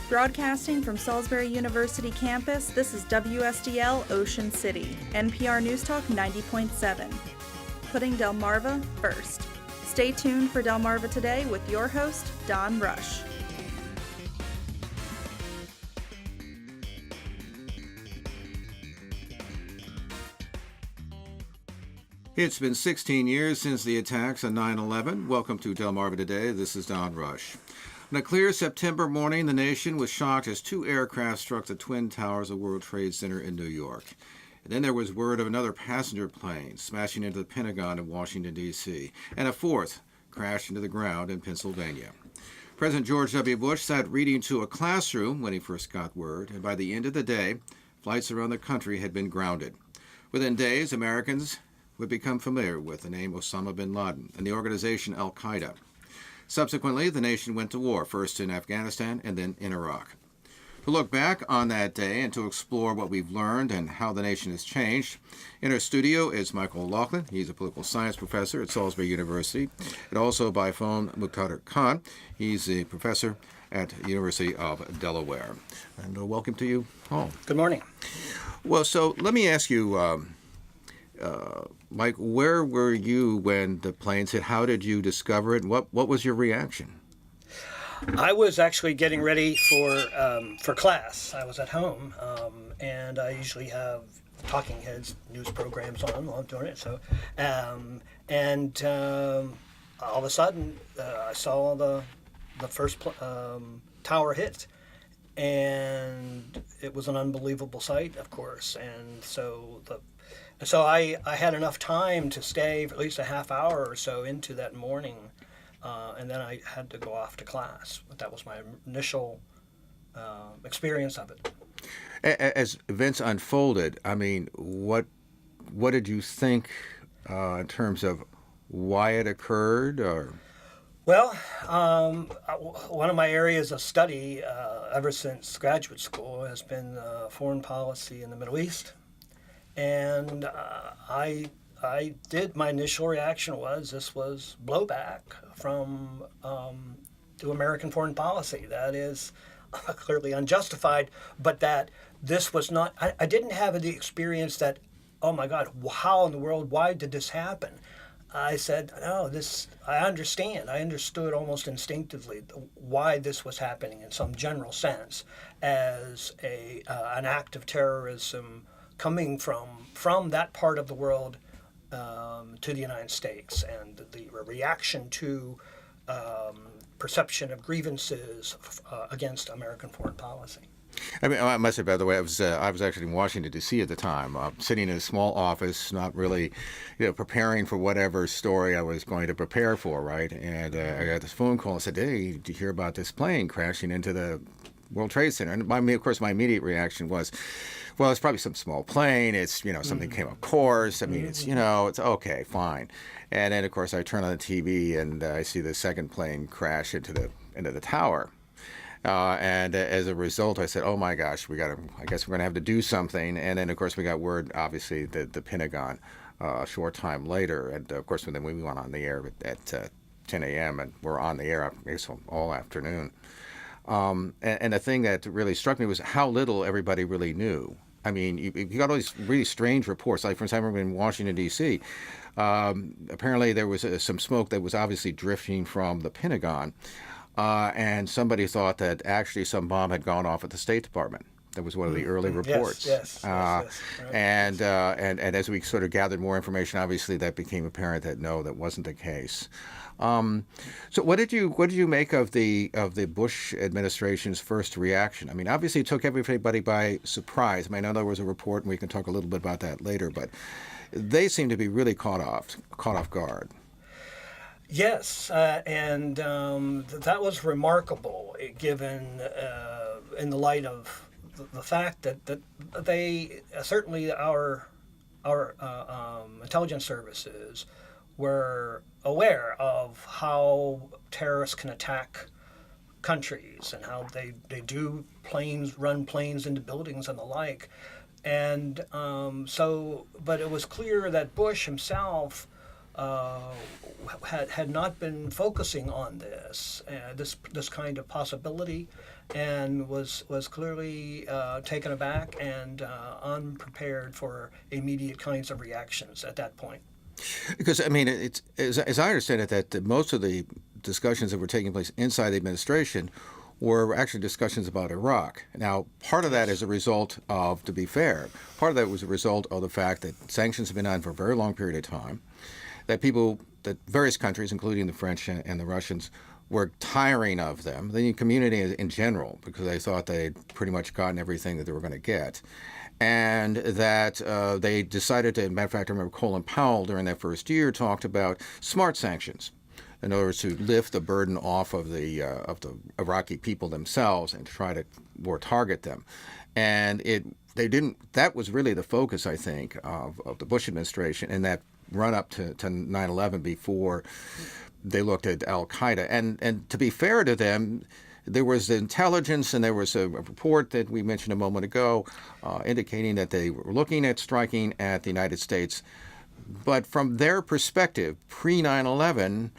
Broadcasting from Salisbury University campus, this is WSDL Ocean City, NPR News Talk 90.7. Putting Delmarva first. Stay tuned for Delmarva Today with your host, Don Rush. It's been 16 years since the attacks on 9/11. Welcome to Delmarva Today. This is Don Rush. On a clear September morning, the nation was shocked as two aircraft struck the Twin Towers of World Trade Center in New York. And then there was word of another passenger plane smashing into the Pentagon in Washington, D.C., and a fourth crashed into the ground in Pennsylvania. President George W. Bush sat reading to a classroom when he first got word, and by the end of the day, flights around the country had been grounded. Within days, Americans would become familiar with the name Osama bin Laden and the organization Al-Qaeda. Subsequently, the nation went to war, first in Afghanistan and then in Iraq. To look back on that day and to explore what we've learned and how the nation has changed, in our studio is Michael Laughlin. He's a political science professor at Salisbury University, and also by phone, Muqtedar Khan. He's a professor at the University of Delaware. And welcome to you all. Good morning. Well, so let me ask you, Mike, where were you when the planes hit? How did you discover it? What was your reaction? I was actually getting ready for class. I was at home, and I usually have talking heads news programs on while I'm doing it. So, all of a sudden, I saw the first tower hit, and it was an unbelievable sight, of course. And so I had enough time to stay for at least a half hour or so into that morning, and then I had to go off to class. But that was my initial experience of it. As events unfolded, I mean, what did you think in terms of why it occurred? Or well, one of my areas of study ever since graduate school has been foreign policy in the Middle East. And my initial reaction was this was blowback from to American foreign policy. That is clearly unjustified, but that this was not, I didn't have the experience that, oh my God, how in the world, why did this happen? I said, no, I understand. I understood almost instinctively why this was happening in some general sense as an act of terrorism coming from that part of the world to the United States, and the reaction to perception of grievances against American foreign policy. I mean, I must say, by the way, I was actually in Washington, D.C. at the time, sitting in a small office, not really, preparing for whatever story I was going to prepare for, right? And I got this phone call and said, hey, did you hear about this plane crashing into the World Trade Center? And of course, my immediate reaction was, well, it's probably some small plane. It's, something came off course. I mean, it's okay, fine. And then, of course, I turn on the TV and I see the second plane crash into the tower. And as a result, I said, oh my gosh, I guess we're going to have to do something. And then, of course, we got word, obviously, that the Pentagon a short time later. And, of course, then we went on the air at 10 a.m. and we're on the air, I guess, all afternoon. And the thing that really struck me was how little everybody really knew. I mean, you got all these really strange reports. Like, for example, in Washington, D.C., apparently there was some smoke that was obviously drifting from the Pentagon, and somebody thought that actually some bomb had gone off at the State Department. That was one of the early reports. Yes. Right. And as we sort of gathered more information, obviously that became apparent that no, that wasn't the case. So what did you make of the Bush administration's first reaction? I mean, obviously it took everybody by surprise. I mean, I know there was a report, and we can talk a little bit about that later, but they seem to be really caught off guard. Yes, and that was remarkable, given in the light of the fact that they certainly our intelligence services were aware of how terrorists can attack countries and how they do run planes into buildings and the like. And but it was clear that Bush himself uh, had not been focusing on this kind of possibility, and was clearly taken aback and unprepared for immediate kinds of reactions at that point. Because I mean, it's as I understand it, that most of the discussions that were taking place inside the administration were actually discussions about Iraq. Now, part of that is a result of, to be fair, part of that was a result of the fact that sanctions have been on for a very long period of time, that various countries, including the French and the Russians, were tiring of them, the community in general, because they thought they'd pretty much gotten everything that they were going to get. And that they decided to, matter of fact, I remember Colin Powell during that first year talked about smart sanctions, in order to lift the burden off of the Iraqi people themselves and to try to more target them. And that was really the focus, I think, of the Bush administration in that run up to 9/11 before they looked at al-Qaeda. And to be fair to them, there was intelligence, and there was a report that we mentioned a moment ago indicating that they were looking at striking at the United States. But from their perspective, pre-9/11,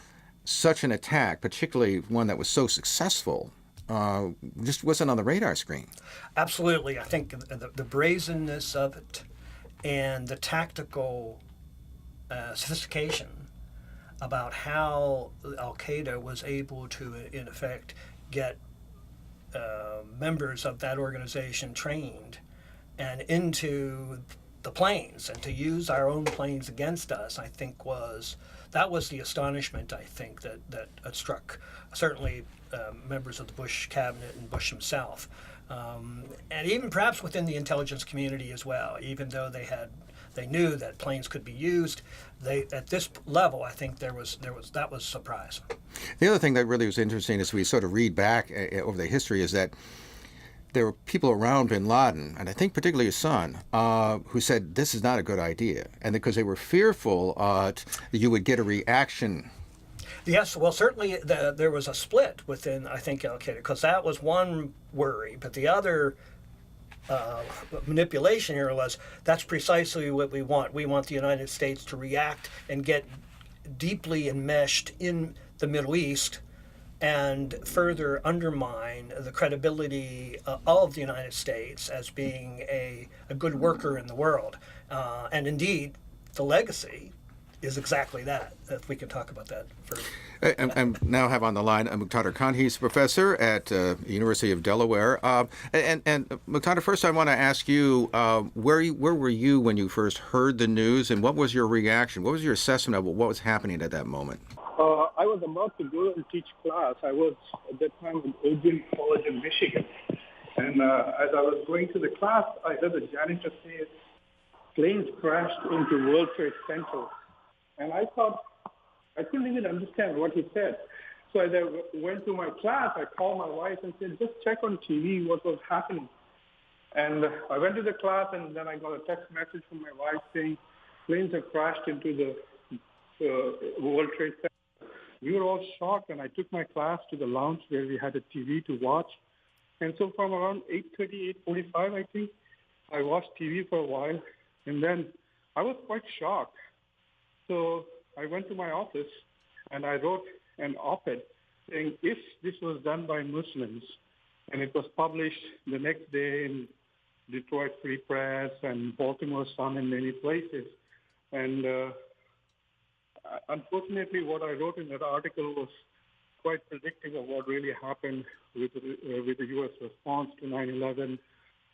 such an attack, particularly one that was so successful, just wasn't on the radar screen. Absolutely. I think the brazenness of it and the tactical sophistication about how al-Qaeda was able to, in effect, get members of that organization trained and into the planes, and to use our own planes against us, I think that was the astonishment, I think, that struck certainly members of the Bush cabinet and Bush himself, and even perhaps within the intelligence community as well. Even though they knew that planes could be used, at this level, I think that was a surprise. The other thing that really was interesting as we sort of read back over the history is that there were people around bin Laden, and I think particularly his son, who said this is not a good idea, and because they were fearful that you would get a reaction. Yes, well, certainly there was a split within, I think, al-Qaeda, because that was one worry, but the other manipulation here was that's precisely what we want. We want the United States to react and get deeply enmeshed in the Middle East and further undermine the credibility of the United States as being a good worker in the world. And indeed, the legacy is exactly that, if we can talk about that further. I now have on the line Muqtedar Khan. He's a professor at the University of Delaware. And Muqtedar, first I want to ask you, where were you when you first heard the news, and what was your reaction? What was your assessment of what was happening at that moment? I was about to go and teach class. I was at that time at Oakland College in Michigan. And as I was going to the class, I heard the janitor say, planes crashed into World Trade Center. And I thought, I couldn't even understand what he said. So as I went to my class, I called my wife and said, just check on TV what was happening. And I went to the class, and then I got a text message from my wife saying, planes have crashed into the World Trade Center. We were all shocked, and I took my class to the lounge where we had a TV to watch. And so from around 8:30, 8:45, I think, I watched TV for a while, and then I was quite shocked. So I went to my office, and I wrote an op-ed saying, if this was done by Muslims, and it was published the next day in Detroit Free Press and Baltimore Sun and many places. And unfortunately, what I wrote in that article was quite predictive of what really happened with the U.S. response to 9/11,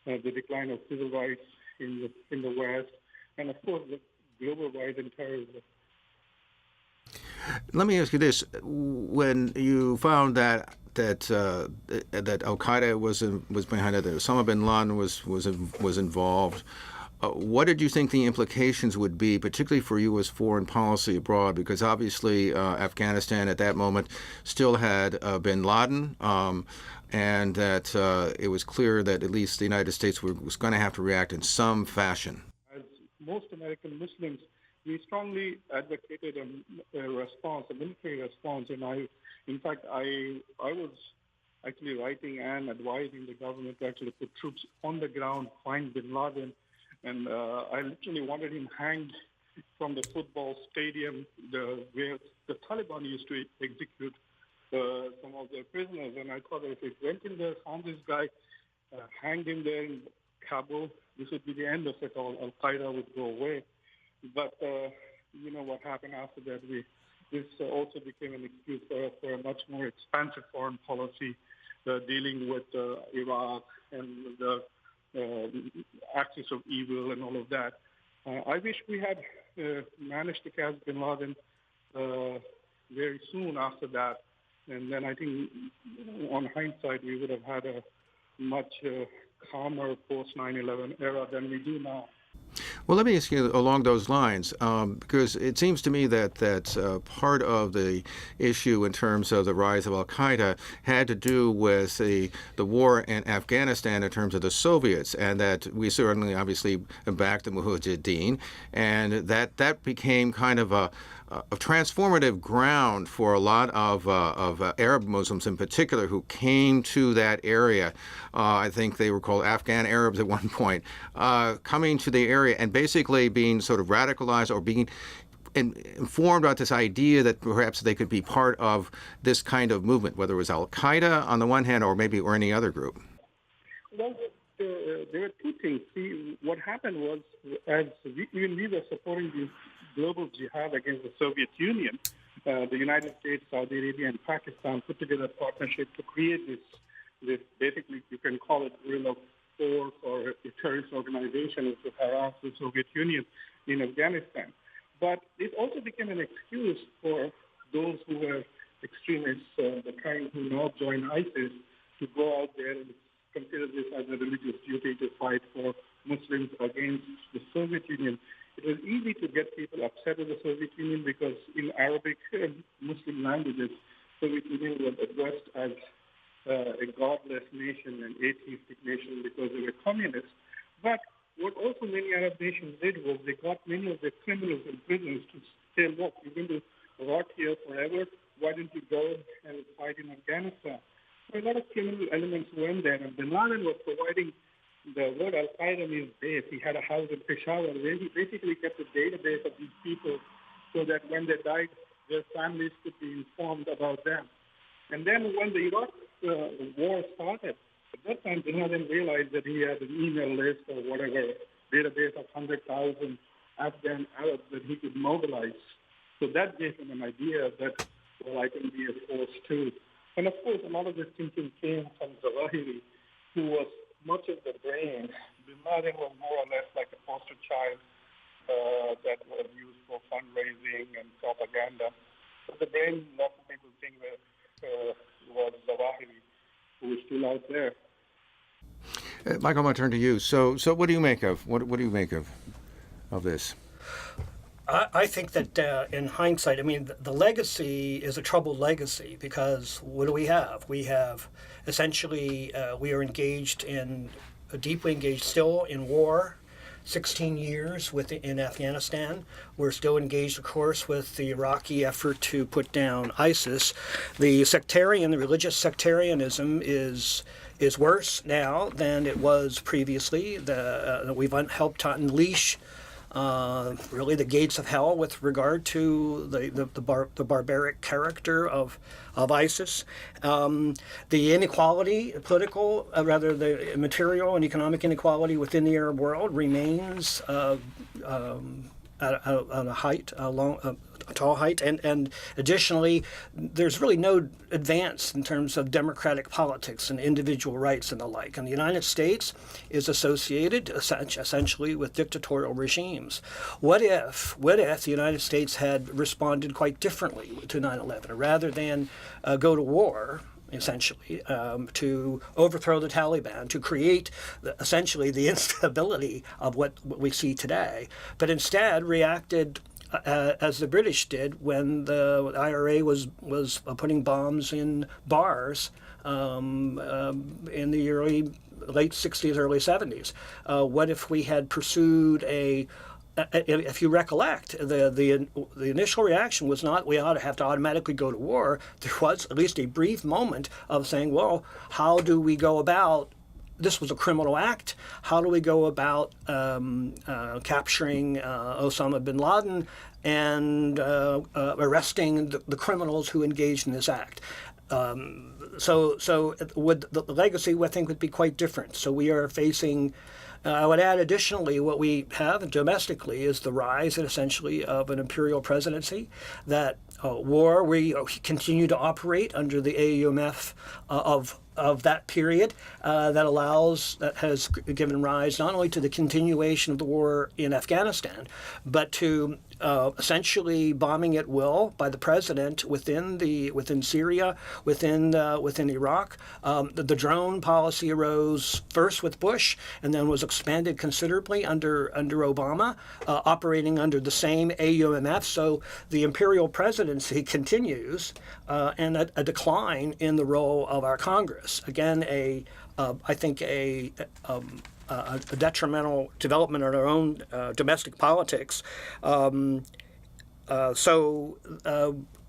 the decline of civil rights in the West, and of course the global rise in terrorism. Let me ask you this: when you found that Al Qaeda was behind it, that Osama bin Laden was involved, what did you think the implications would be, particularly for U.S. foreign policy abroad? Because obviously Afghanistan at that moment still had bin Laden, and that it was clear that at least the United States was going to have to react in some fashion. As most American Muslims, we strongly advocated a response, a military response, and I was actually writing and advising the government to actually put troops on the ground, find bin Laden, and I literally wanted him hanged from the football stadium where the Taliban used to execute some of their prisoners. And I thought if it went in there, found this guy, hanged him there in Kabul, this would be the end of it all. Al-Qaeda would go away. But you know what happened after that? This also became an excuse for a much more expansive foreign policy dealing with Iraq and the axis of evil and all of that. I wish we had managed to catch bin Laden very soon after that. And then I think, on hindsight, we would have had a much calmer post 9/11 era than we do now. Well, let me ask you along those lines, because it seems to me that part of the issue in terms of the rise of Al-Qaeda had to do with the war in Afghanistan in terms of the Soviets, and that we certainly obviously backed the Mujahideen, and that became kind of a transformative ground for a lot of Arab Muslims in particular who came to that area. I think they were called Afghan Arabs at one point, coming to the area and basically being sort of radicalized or being informed about this idea that perhaps they could be part of this kind of movement, whether it was Al-Qaeda on the one hand or any other group. Well, there were two things. See, what happened was, as we were supporting the global jihad against the Soviet Union, the United States, Saudi Arabia, and Pakistan put together a partnership to create this basically, you can call it guerrilla force or a terrorist organization to harass the Soviet Union in Afghanistan. But it also became an excuse for those who were extremists, the kind who now joined ISIS, to go out there and consider this as a religious duty to fight for Muslims against the Soviet Union. It was easy to get people upset with the Soviet Union because in Arabic and Muslim languages, Soviet Union was addressed as a godless nation, an atheistic nation, because they were communists. But what also many Arab nations did was they got many of their criminals and prisoners to say, look, you're going to rot here forever. Why don't you go and fight in Afghanistan? So a lot of criminal elements went there, and bin Laden was providing the word Al-Qaeda means base. He had a house in Peshawar where he basically kept a database of these people so that when they died, their families could be informed about them. And then when the Iraq war started, at that time, bin Laden realized that he had an email list or whatever, database of 100,000 Afghan Arabs that he could mobilize. So that gave him an idea that, well, I can be a force too. And of course, a lot of this thinking came from Zawahiri, who was much of the brain. Bin Laden was more or less like a poster child that was used for fundraising and propaganda. But the brain, lots of people think was Zawahiri, who is still out there. Michael, I'm going to turn to you. So what do you make of what do you make of this? I think that in hindsight, I mean, the legacy is a troubled legacy because what do we have? We have essentially, we are deeply engaged still in war, 16 years in Afghanistan. We're still engaged, of course, with the Iraqi effort to put down ISIS. The religious sectarianism is worse now than it was previously. We've helped to unleash really the gates of hell with regard to the barbaric character of ISIS. The inequality, the material and economic inequality within the Arab world remains at a tall height, and additionally, there's really no advance in terms of democratic politics and individual rights and the like. And the United States is associated essentially with dictatorial regimes. What if the United States had responded quite differently to 9/11, rather than go to war? Essentially, to overthrow the Taliban, to create essentially the instability of what we see today, but instead reacted as the British did when the IRA was putting bombs in bars in the late 60s, early 70s. What if we had pursued if you recollect, the initial reaction was not we ought to have to automatically go to war. There was at least a brief moment of saying, well, how do we go about this was a criminal act. How do we go about capturing Osama bin Laden and arresting the criminals who engaged in this act? So the legacy, I think, would be quite different. So we are facing. I would add additionally, what we have domestically is the rise, essentially, of an imperial presidency. That war, we continue to operate under the AUMF of that period that has given rise not only to the continuation of the war in Afghanistan, but to essentially bombing at will by the president within Syria, within Iraq. The drone policy arose first with Bush and then was expanded considerably under Obama, operating under the same AUMF. So the imperial presidency continues, and a decline in the role of our Congress. Again, I think a detrimental development in our own domestic politics. So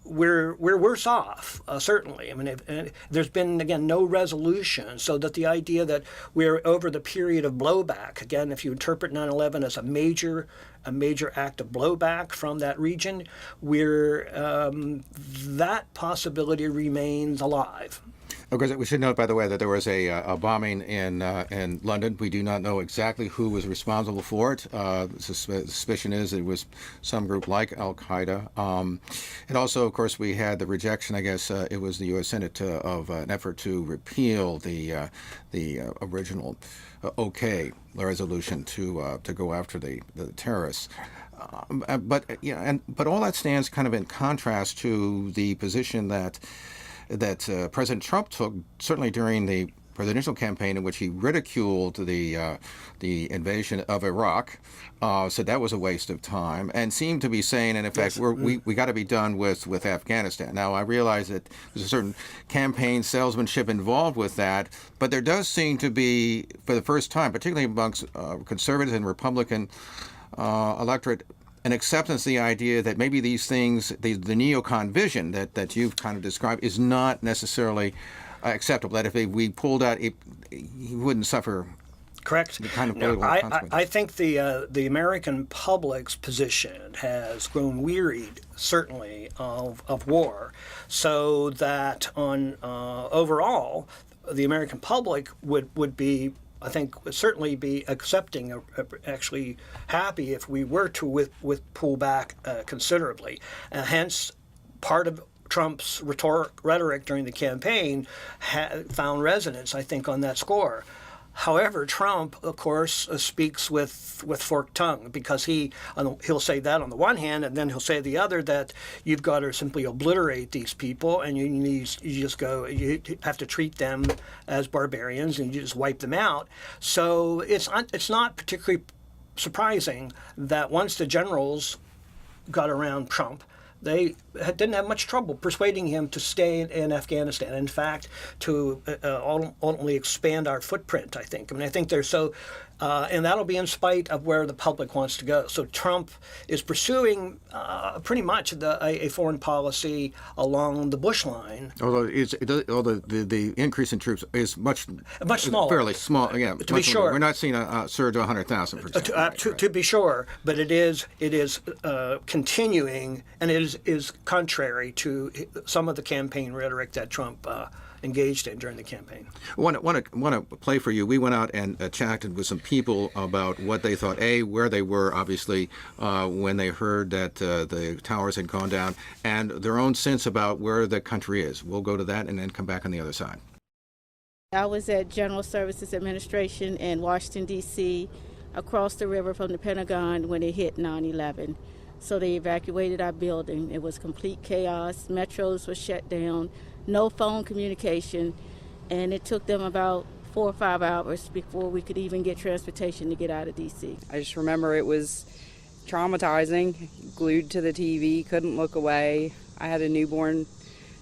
we're worse off, certainly. I mean, there's been, again, no resolution, so that the idea that we're over the period of blowback, again, if you interpret 9/11 as a major act of blowback from that region, that possibility remains alive. Of course, we should note, by the way, that there was a bombing in London. We do not know exactly who was responsible for it. Suspicion is it was some group like Al Qaeda. And also, of course, we had the rejection. I guess it was the U.S. Senate of an effort to repeal the original OK resolution to go after the terrorists. But all that stands kind of in contrast to the position that President Trump took, certainly during the presidential campaign, in which he ridiculed the invasion of Iraq, said that was a waste of time, and seemed to be saying, in effect, we got to be done with Afghanistan. Now, I realize that there's a certain campaign salesmanship involved with that, but there does seem to be, for the first time, particularly amongst conservatives and Republican electorate, an acceptance of the idea that maybe these things, the neocon vision that you've kind of described, is not necessarily acceptable. That if we pulled out, he wouldn't suffer. Correct. The kind of political consequences. I think the American public's position has grown wearied, certainly, of war, so that on overall, the American public would be, I think, would certainly be accepting, actually happy if we were to pull back considerably. Hence, part of Trump's rhetoric during the campaign found resonance, I think, on that score. However, Trump, of course, speaks with forked tongue, because he'll say that on the one hand, and then he'll say the other, that you've got to simply obliterate these people, and you have to treat them as barbarians, and you just wipe them out. So it's not particularly surprising that once the generals got around Trump, they didn't have much trouble persuading him to stay in Afghanistan. In fact, to ultimately expand our footprint, I think. I mean, I think they're so, and that'll be in spite of where the public wants to go. So Trump is pursuing pretty much a foreign policy along the Bush line. Although the increase in troops is much smaller, fairly small. Yeah, to be sure, we're not seeing a surge of 100,000, for example. To be sure, but it is continuing, and it is contrary to some of the campaign rhetoric that Trump engaged in during the campaign. I want to play for you. We went out and chatted with some people about what they thought, where they were, obviously, when they heard that the towers had gone down, and their own sense about where the country is. We'll go to that and then come back on the other side. I was at General Services Administration in Washington, D.C., across the river from the Pentagon when it hit 9/11. So they evacuated our building. It was complete chaos. Metros were shut down, no phone communication, and it took them about 4 or 5 hours before we could even get transportation to get out of D.C. I just remember it was traumatizing, glued to the TV, couldn't look away. I had a newborn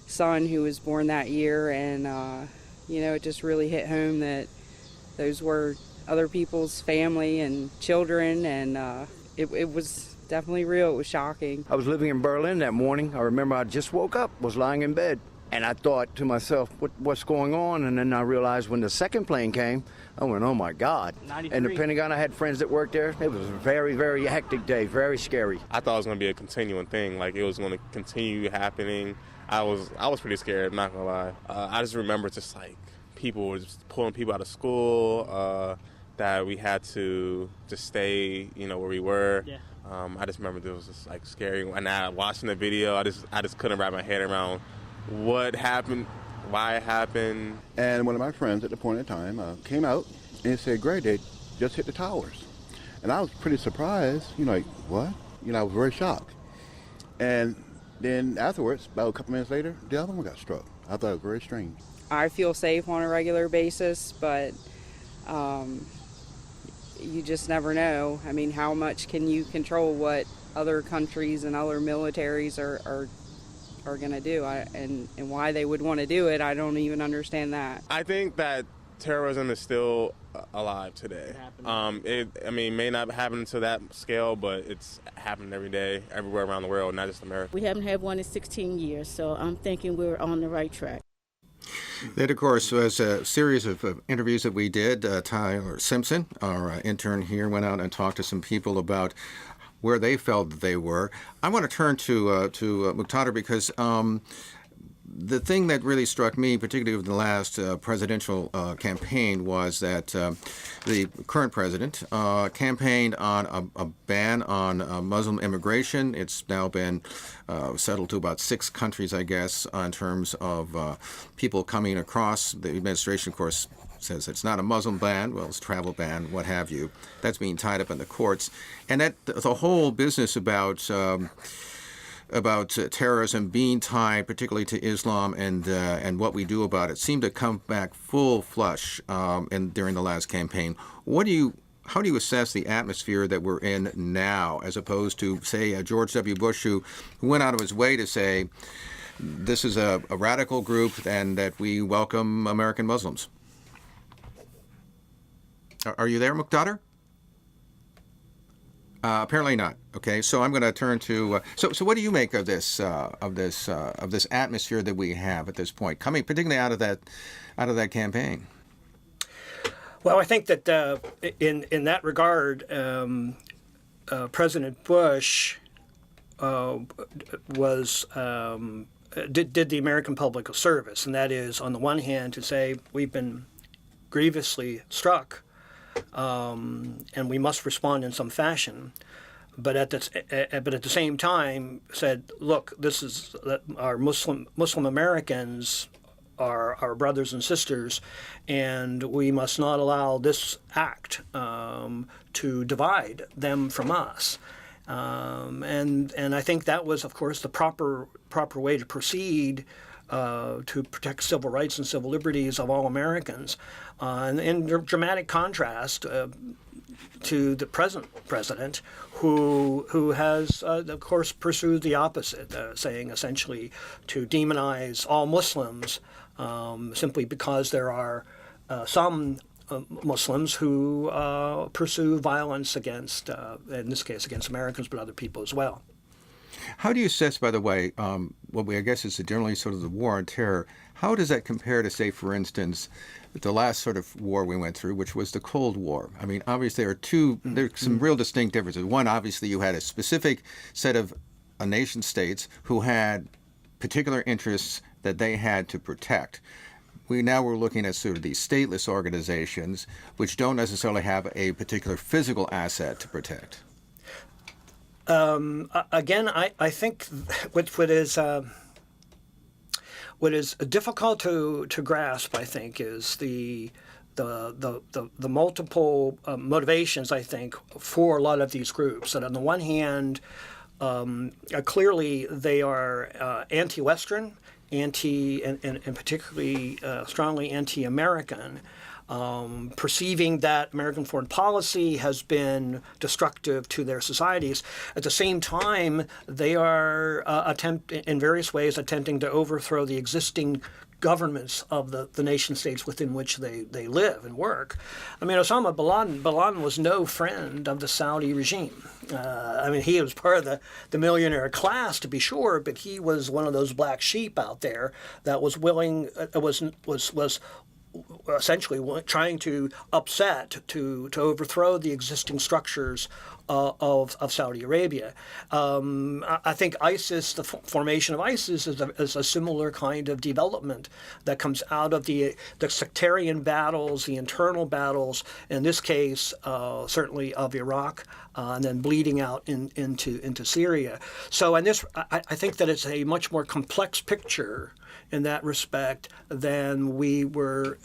son who was born that year, and it just really hit home that those were other people's family and children, and it was definitely real. It was shocking. I was living in Berlin that morning. I remember I just woke up, was lying in bed, And I thought to myself, what's going on? And then I realized when the second plane came, I went, oh my God. 93. And the Pentagon, I had friends that worked there. It was a very, very hectic day, very scary. I thought it was going to be a continuing thing, like it was going to continue happening. I was pretty scared, not going to lie. I just remember just like people were just pulling people out of school, that we had to just stay, where we were. Yeah. I just remember it was just like scary. And now watching the video, I just couldn't wrap my head around what happened, why it happened. And one of my friends at the point in time came out and he said, Greg, they just hit the towers. And I was pretty surprised, like, what? I was very shocked. And then afterwards, about a couple minutes later, the other one got struck. I thought it was very strange. I feel safe on a regular basis, but you just never know. I mean, how much can you control what other countries and other militaries are going to do, and why they would want to do it? I don't even understand that. I think that terrorism is still alive today. It may not happen to that scale, but it's happening every day, everywhere around the world, not just America. We haven't had one in 16 years, so I'm thinking we're on the right track. That, of course, was a series of interviews that we did. Tyler Simpson, our intern here, went out and talked to some people about where they felt that they were. I want to turn to Muqtedar because the thing that really struck me, particularly with the last presidential campaign, was that the current president campaigned on a ban on Muslim immigration. It's now been settled to about 6 countries, I guess, in terms of people coming across. The administration, of course, says it's not a Muslim ban. Well, it's a travel ban, what have you. That's being tied up in the courts. And that the whole business about terrorism being tied particularly to Islam and what we do about it seemed to come back full flush during the last campaign. How do you assess the atmosphere that we're in now, as opposed to, say, George W. Bush, who went out of his way to say this is a radical group and that we welcome American Muslims? Are you there, Muqtedar? Apparently not. Okay, so I'm going to turn to. So what do you make of this atmosphere that we have at this point, coming particularly out of that campaign? Well, I think that in that regard, President Bush did the American public a service, and that is, on the one hand, to say we've been grievously struck. And we must respond in some fashion, but at the same time said, look, this is our Muslim Americans are our brothers and sisters, and we must not allow this act to divide them from us. And I think that was, of course, the proper way to proceed. To protect civil rights and civil liberties of all Americans, and in dramatic contrast to the present president, who has, of course, pursued the opposite, saying essentially to demonize all Muslims simply because there are some Muslims who pursue violence against, in this case, against Americans, but other people as well. How do you assess, by the way, what I guess is generally sort of the war on terror? How does that compare to, say, for instance, the last sort of war we went through, which was the Cold War? I mean, obviously there's some real distinct differences. One, obviously, you had a specific set of nation states who had particular interests that they had to protect. We're looking at sort of these stateless organizations, which don't necessarily have a particular physical asset to protect. Again, I think what is difficult to grasp, I think, is the multiple motivations, I think, for a lot of these groups. And on the one hand, clearly they are anti-Western, and particularly strongly anti-American. Perceiving that American foreign policy has been destructive to their societies. At the same time, they are in various ways attempting to overthrow the existing governments of the nation states within which they live and work. I mean, Osama bin Laden was no friend of the Saudi regime. I mean, he was part of the millionaire class, to be sure, but he was one of those black sheep out there that was willing, was essentially trying to upset, to overthrow the existing structures of Saudi Arabia. I think ISIS, the formation of ISIS, is a similar kind of development that comes out of the sectarian battles, the internal battles, in this case, certainly of Iraq, and then bleeding out into Syria. So, and this, I think that it's a much more complex picture in that respect than we were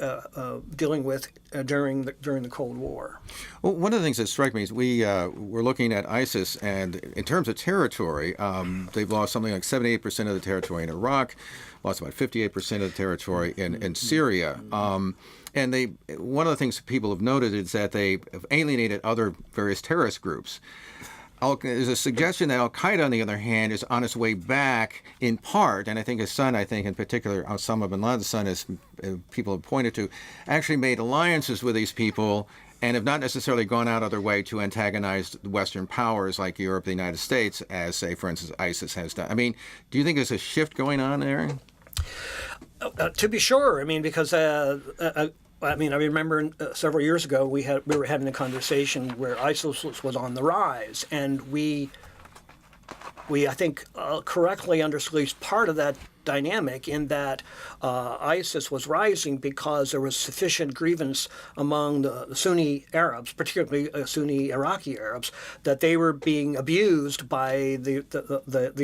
dealing with during the Cold War. Well, one of the things that strike me is we're looking at ISIS, and in terms of territory, they've lost something like 78% of the territory in Iraq, lost about 58% of the territory in Syria. And one of the things people have noted is that they have alienated other various terrorist groups. There's a suggestion that Al-Qaeda, on the other hand, is on its way back in part, and I think his son, in particular, Osama bin Laden's son, as people have pointed to, actually made alliances with these people and have not necessarily gone out of their way to antagonize Western powers like Europe, the United States, as, say, for instance, ISIS has done. I mean, do you think there's a shift going on there? To be sure. I mean, because I remember several years ago we were having a conversation where ISIS was on the rise, and we I think correctly understood at least part of that dynamic, in that ISIS was rising because there was sufficient grievance among the Sunni Arabs, particularly Sunni Iraqi Arabs, that they were being abused by the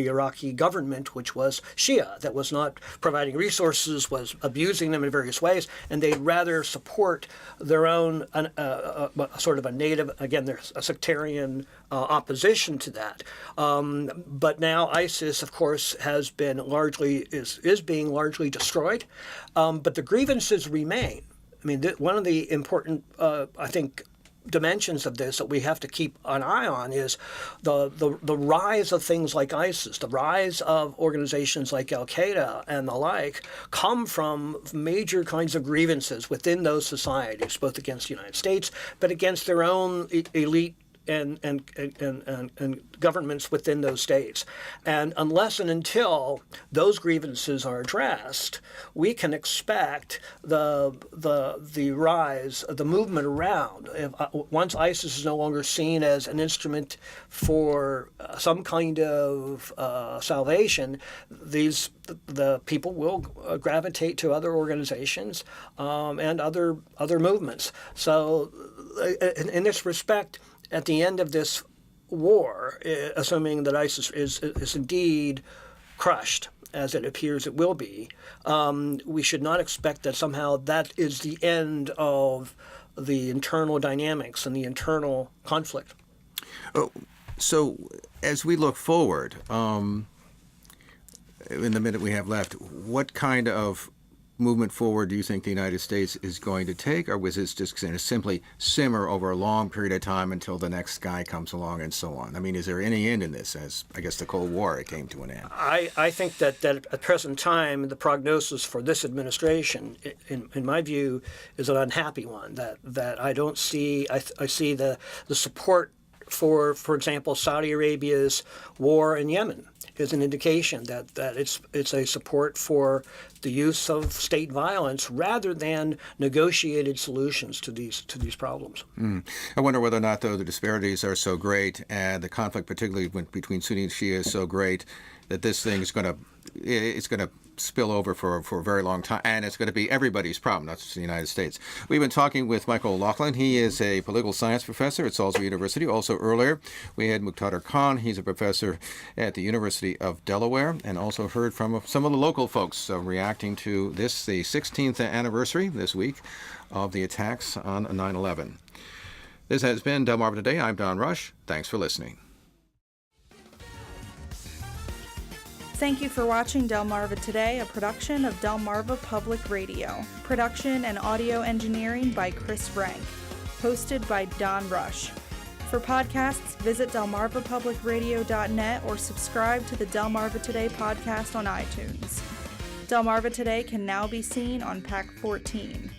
Iraqi government, which was Shia, that was not providing resources, was abusing them in various ways, and they'd rather support their own sort of a native, again, there's a sectarian opposition to that. But now ISIS, of course, has been is being largely destroyed, but the grievances remain. I mean, one of the important, I think, dimensions of this that we have to keep an eye on is the rise of things like ISIS, the rise of organizations like Al-Qaeda and the like, come from major kinds of grievances within those societies, both against the United States, but against their own elite and governments within those states. And unless and until those grievances are addressed, we can expect the rise, the movement around. Once ISIS is no longer seen as an instrument for some kind of salvation, the people will gravitate to other organizations and other movements. So in this respect, at the end of this war, assuming that ISIS is indeed crushed, as it appears it will be, we should not expect that somehow that is the end of the internal dynamics and the internal conflict. Oh, so as we look forward, in the minute we have left, what kind of movement forward do you think the United States is going to take, or was this just going to simply simmer over a long period of time until the next guy comes along and so on? I mean, is there any end in this, as I guess the Cold War came to an end? I think that at present time, the prognosis for this administration, in my view, is an unhappy one, that I don't see. I see the support for example, Saudi Arabia's war in Yemen is an indication that it's a support for the use of state violence rather than negotiated solutions to these problems. I wonder whether or not, though, the disparities are so great, and the conflict, particularly between Sunni and Shia, is so great that this thing is going to spill over for a very long time, and it's going to be everybody's problem, not just the United States. We've been talking with Michael O'Loughlin. He is a political science professor at Salisbury University. Also earlier, we had Muqtedar Khan. He's a professor at the University of Delaware, and also heard from some of the local folks reacting to the 16th anniversary this week of the attacks on 9/11. This has been Delmarva Today. I'm Don Rush. Thanks for listening. Thank you for watching Delmarva Today, a production of Delmarva Public Radio. Production and audio engineering by Chris Frank. Hosted by Don Rush. For podcasts, visit delmarvapublicradio.net or subscribe to the Delmarva Today podcast on iTunes. Delmarva Today can now be seen on Pack 14.